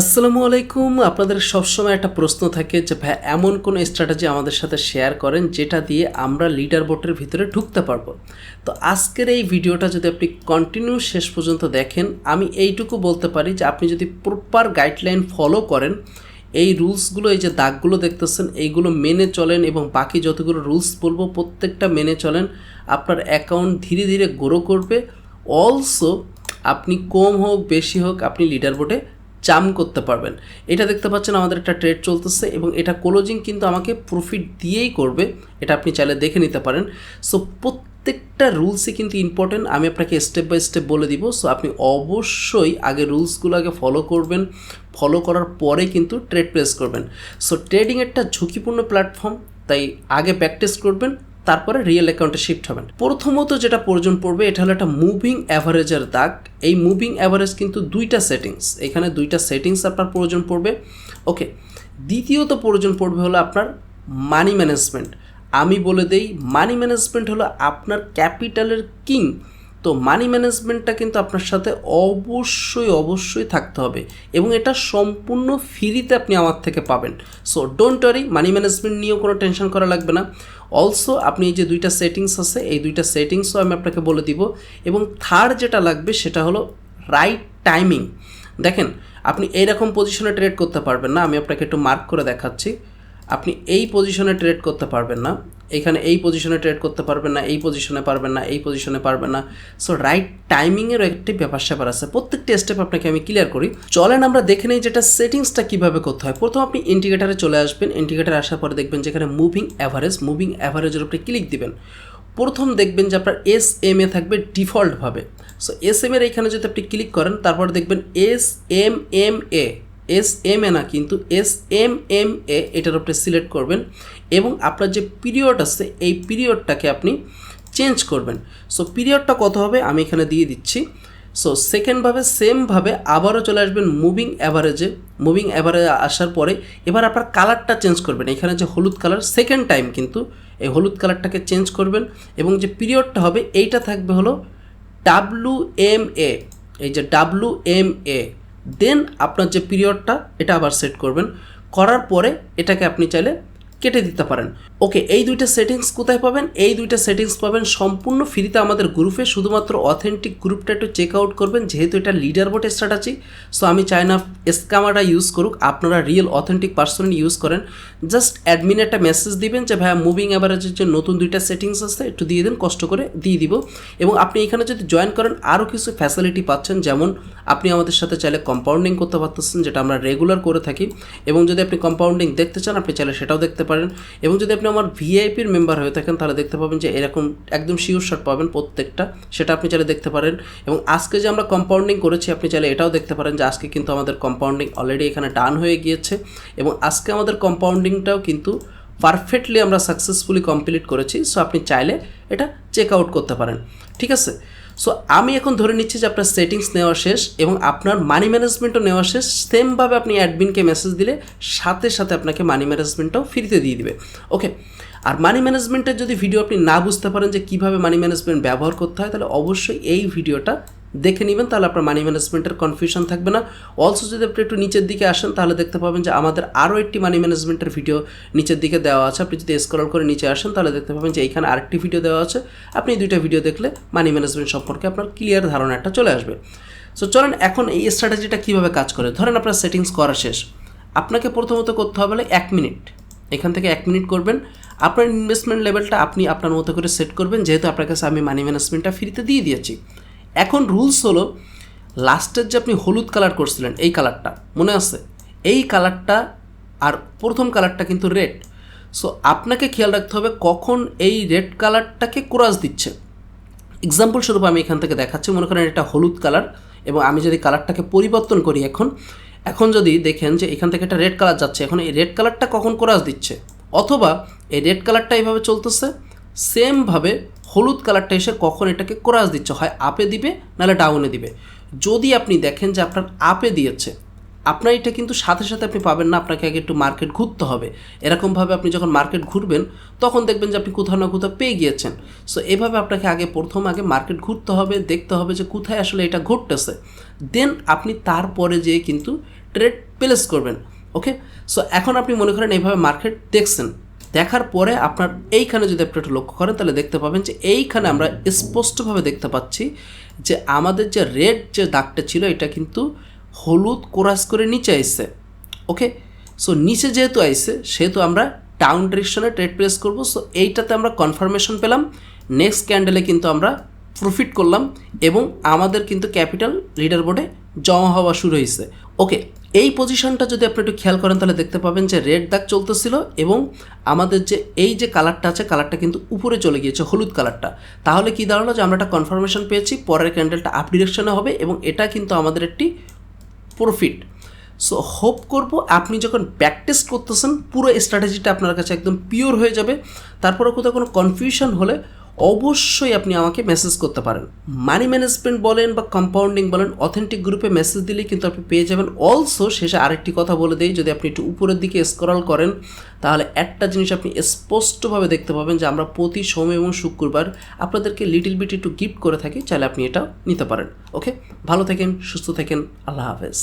আসসালামু আলাইকুম। আপনাদের সবসময় একটা প্রশ্ন থাকে যে ভাই এমন কোনো স্ট্র্যাটেজি আমাদের সাথে শেয়ার করেন যেটা দিয়ে আমরা লিডার বোর্ডের ভিতরে ঢুকতে পারবো। তো আজকের এই ভিডিওটা যদি আপনি কন্টিনিউ শেষ পর্যন্ত দেখেন, আমি এইটুকু বলতে পারি যে আপনি যদি প্রপার গাইডলাইন ফলো করেন, এই রুলসগুলো, এই যে দাগগুলো দেখতেছেন, এইগুলো মেনে চলেন এবং বাকি যতগুলো রুলস বলবো প্রত্যেকটা মেনে চলেন, আপনার অ্যাকাউন্ট ধীরে ধীরে গ্রো করবে। অলসো আপনি কম হোক বেশি হোক আপনি লিডার বোর্ডে জাম্প করতে পারবেন। এটা দেখতে পাচ্ছেন আমাদের একটা ট্রেড চলতেছে এবং এটা ক্লোজিং কিন্তু আমাকে প্রফিট দিয়েই করবে, এটা আপনি চাইলে দেখে নিতে পারেন। সো প্রত্যেকটা রুলসই কিন্তু ইম্পর্টেন্ট, আমি আপনাকে স্টেপ বাই স্টেপ বলে দিব। সো আপনি অবশ্যই আগে রুলসগুলো আগে ফলো করবেন, ফলো করার পরে কিন্তু ট্রেড প্লেস করবেন। সো ট্রেডিং একটা ঝুঁকিপূর্ণ প্ল্যাটফর্ম, তাই আগে প্র্যাকটিস করবেন, তারপরে রিয়েল অ্যাকাউন্টে শিফট হবেন। প্রথমত যেটা প্রয়োজন পড়বে এটা হলো একটা মুভিং অ্যাভারেজের দাগ। এই মুভিং অ্যাভারেজ কিন্তু দুইটা সেটিংস, এখানে দুইটা সেটিংস আপনার প্রয়োজন পড়বে। ওকে, দ্বিতীয়ত প্রয়োজন পড়বে হলো আপনার মানি ম্যানেজমেন্ট। আমি বলে দেই, মানি ম্যানেজমেন্ট হলো আপনার ক্যাপিটালের কিং। তো মানি ম্যানেজমেন্টটা কিন্তু আপনার সাথে অবশ্যই থাকতে হবে এবং এটা সম্পূর্ণ ফ্রিতে আপনি আমার থেকে পাবেন। So don't worry, money management নিয়েও কোনো টেনশন করা লাগবে না। অলসো আপনি এই যে দুইটা সেটিংস আছে, এই দুইটা সেটিংসও আমি আপনাকে বলে দিব। এবং থার্ড যেটা লাগবে সেটা হলো রাইট টাইমিং। দেখেন, আপনি এইরকম পজিশনে ট্রেড করতে পারবেন না, আমি আপনাকে একটু মার্ক করে দেখাচ্ছি। আপনি এই পজিশনে ট্রেড করতে পারবেন না, এখানে এই পজিশনে ট্রেড করতে পারবেন না, এই পজিশনে পারবেন না, এই পজিশনে পারবেন না। সো রাইট টাইমিংয়েরও একটি ব্যাপার স্যাপার আছে, প্রত্যেকটি স্টেপ আপনাকে আমি ক্লিয়ার করি। চলেন আমরা দেখে নিই যেটা সেটিংসটা কীভাবে করতে হয়। প্রথম আপনি ইন্ডিকেটারে চলে আসবেন, ইন্ডিকেটারে আসার পরে দেখবেন যেখানে মুভিং অ্যাভারেজের উপরে ক্লিক দিবেন। প্রথম দেখবেন যে আপনার SMA থাকবে ডিফল্টভাবে। সো SMA এর এখানে যদি আপনি ক্লিক করেন, তারপর দেখবেন SMA না কিন্তু SMMA, এটার উপরে সিলেক্ট করবেন এবং আপনার যে পিরিয়ড আছে এই পিরিয়ডটাকে আপনি চেঞ্জ করবেন। সো পিরিয়ডটা কত হবে আমি এখানে দিয়ে দিচ্ছি। সো সেকেন্ডভাবে সেমভাবে আবারও চলে আসবেন মুভিং অ্যাভারেজে আসার পরে এবার আপনার কালারটা চেঞ্জ করবেন। এখানে যে হলুদ কালার, সেকেন্ড টাইম কিন্তু এই হলুদ কালারটাকে চেঞ্জ করবেন এবং যে পিরিয়ডটা হবে এইটা থাকবে হলো WMA, এই যে WMA। দেন আপনার যে পিরিয়ডটা এটা আবার সেট করবেন, করার পরে এটাকে আপনি চাইলে কেটে দিতে পারেন। ওকে, এই দুইটা সেটিংস কোথায় পাবেন? এই দুইটা সেটিংস পাবেন সম্পূর্ণ ফ্রিতে আমাদের গ্রুপে। শুধুমাত্র অথেন্টিক গ্রুপটা একটু চেক আউট করবেন, যেহেতু এটা লিডার বোর্ড স্ট্র্যাটেজি। সো আমি চাই না স্ক্যামাররা ইউজ করুক, আপনারা রিয়েল অথেন্টিক পার্সন ইউজ করেন। জাস্ট অ্যাডমিনে একটা মেসেজ দিবেন যে ভাইয়া মুভিং অ্যাভারেজের যে নতুন দুইটা সেটিংস আছে একটু দিয়ে দিন, কষ্ট করে দিয়ে দিব। এবং আপনি এখানে যদি জয়েন করেন আরও কিছু ফ্যাসিলিটি পাচ্ছেন, যেমন আপনি আমাদের সাথে চাইলে কম্পাউন্ডিং করতে পারতেছেন, যেটা আমরা রেগুলার করে থাকি। এবং যদি আপনি কম্পাউন্ডিং দেখতে চান আপনি চাইলে সেটাও দেখতে পারেন। এবং যদি আপনি আমার ভিআইপির মেম্বার হয়ে থাকেন তাহলে দেখতে পাবেন যে এরকম একদম শিওর শট পাবেন প্রত্যেকটা, সেটা আপনি চাইলে দেখতে পারেন। এবং আজকে যে আমরা কম্পাউন্ডিং করেছি আপনি চাইলে এটাও দেখতে পারেন যে আজকে কিন্তু আমাদের কম্পাউন্ডিং অলরেডি এখানে ডান হয়ে গিয়েছে এবং আজকে আমাদের কম্পাউন্ডিংটাও কিন্তু পারফেক্টলি আমরা সাকসেসফুলি কমপ্লিট করেছি। সো আপনি চাইলে এটা চেক আউট করতে পারেন, ঠিক আছে। সো আমি এখন ধরে নিচ্ছি যে আপনার সেটিংস নেওয়া শেষ এবং আপনার মানি ম্যানেজমেন্টও নেওয়া শেষ। সেমভাবে আপনি অ্যাডমিনকে মেসেজ দিলে সাথে সাথে আপনাকে মানি ম্যানেজমেন্টটাও ফ্রিতে দিয়ে দিবে। ওকে, আর মানি ম্যানেজমেন্টের যদি ভিডিও আপনি না বুঝতে পারেন যে কীভাবে মানি ম্যানেজমেন্ট ব্যবহার করতে হয়, তাহলে অবশ্যই এই ভিডিওটা দেখে নেবেন, তাহলে আপনার মানি ম্যানেজমেন্টের কনফিউশন থাকবে না। অলসো যদি আপনি একটু নিচের দিকে আসেন তাহলে দেখতে পাবেন যে আমাদের আরও একটি মানি ম্যানেজমেন্টের ভিডিও নিচের দিকে দেওয়া আছে। আপনি যদি স্ক্রল করে নিচে আসেন তাহলে দেখতে পাবেন যে এইখানে আরেকটি ভিডিও দেওয়া আছে। আপনি এই দুইটা ভিডিও দেখলে মানি ম্যানেজমেন্ট সম্পর্কে আপনার ক্লিয়ার ধারণা একটা চলে আসবে। সো চলেন এখন এই স্ট্র্যাটেজিটা কীভাবে কাজ করে। ধরেন আপনার সেটিংস করা শেষ, আপনাকে প্রথমত করতে হবে 1 মিনিট, এখান থেকে 1 মিনিট করবেন। আপনার ইনভেস্টমেন্ট লেভেলটা আপনি আপনার মতো করে সেট করবেন, যেহেতু আপনার কাছে আমি মানি ম্যানেজমেন্টটা ফ্রিতে দিয়ে দিয়েছি। এখন রুলস হলো, লাস্টের যে আপনি হলুদ কালার করছিলেন এই কালারটা মনে আছে, এই কালারটা আর প্রথম কালারটা কিন্তু রেড। সো আপনাকে খেয়াল রাখতে হবে কখন এই রেড কালারটাকে ক্রস দিচ্ছে। এক্সাম্পল স্বরূপ আমি এখান থেকে দেখাচ্ছি, মনে করেন এটা হলুদ কালার এবং আমি যদি কালারটাকে পরিবর্তন করি এখন যদি দেখেন যে এখান থেকে একটা রেড কালার যাচ্ছে, এখন এই রেড কালারটা কখন ক্রস দিচ্ছে, অথবা এই রেড কালারটা এইভাবে চলতেছে, সেমভাবে হলুদ কালারটা এসে কখন এটাকে ক্রস দিচ্ছে, হয় আপে দিবে নাহলে ডাউনে দিবে। যদি আপনি দেখেন যে আপনার আপে দিয়েছে, আপনার এটা কিন্তু সাথে সাথে আপনি পাবেন না, আপনাকে আগে একটু মার্কেট ঘুরতে হবে। এরকমভাবে আপনি যখন মার্কেট ঘুরবেন তখন দেখবেন যে আপনি কোথাও না কোথাও পেয়ে গিয়েছেন। সো এভাবে আপনাকে আগে মার্কেট ঘুরতে হবে, দেখতে হবে যে কোথায় আসলে এটা ঘটতেছে। দেন আপনি তারপরে যেয়ে কিন্তু ট্রেড প্লেস করবেন। ওকে, সো এখন আপনি মনে করেন এইভাবে মার্কেট দেখছেন, দেখার পরে আপনার এইখানে যদি আপনি একটু লক্ষ্য করেন তাহলে দেখতে পাবেন যে এইখানে আমরা স্পষ্টভাবে দেখতে পাচ্ছি যে আমাদের যে রেড যে দাগটা ছিল এটা কিন্তু হলুদ কোরাস করে নিচে আইছে। ওকে, সো নিচে যেহেতু আইছে সেহেতু আমরা ডাউন ডিরেকশনে ট্রেড প্লেস করব। সো এইটাতে আমরা কনফার্মেশন পেলাম, নেক্সট ক্যান্ডেলে কিন্তু আমরা প্রফিট করলাম এবং আমাদের কিন্তু ক্যাপিটাল লিডার বোর্ডে জমা হওয়া শুরু হয়েছে। ওকে, এই পজিশনটা যদি আপনি একটু খেয়াল করেন তাহলে দেখতে পাবেন যে রেড দাগ চলতেছিল এবং আমাদের যে এই যে কালারটা আছে কালারটা কিন্তু উপরে চলে গিয়েছে, হলুদ কালারটা। তাহলে কি দাঁড়ালো যে আমরা একটা কনফার্মেশন পেয়েছি, পরের ক্যান্ডেলটা আপ ডিরেকশনে হবে এবং এটা কিন্তু আমাদের একটি প্রফিট। সো হোপ করব আপনি যখন ব্যাক টেস্ট করতেছেন পুরো স্ট্র্যাটেজিটা আপনার কাছে একদম পিওর হয়ে যাবে। তারপরে কোথাও কোনো কনফিউশন হলে অবশ্যই আপনি আমাকে মেসেজ করতে পারেন। মানি ম্যানেজমেন্ট বলেন বা কম্পাউন্ডিং বলেন, অথেন্টিক গ্রুপে মেসেজ দিলেই কিন্তু আপনি পেয়ে যাবেন। অলসো শেষে আরেকটি কথা বলে দেই, যদি আপনি একটু উপরের দিকে স্ক্রল করেন তাহলে একটা জিনিস আপনি স্পষ্টভাবে দেখতে পাবেন যে আমরা প্রতি সোম এবং শুক্রবার আপনাদেরকে লিটল বিট একটু গিফট করে থাকি, চাইলে আপনি এটা নিতে পারেন। ওকে, ভালো থাকেন, সুস্থ থাকেন, আল্লাহ হাফেজ।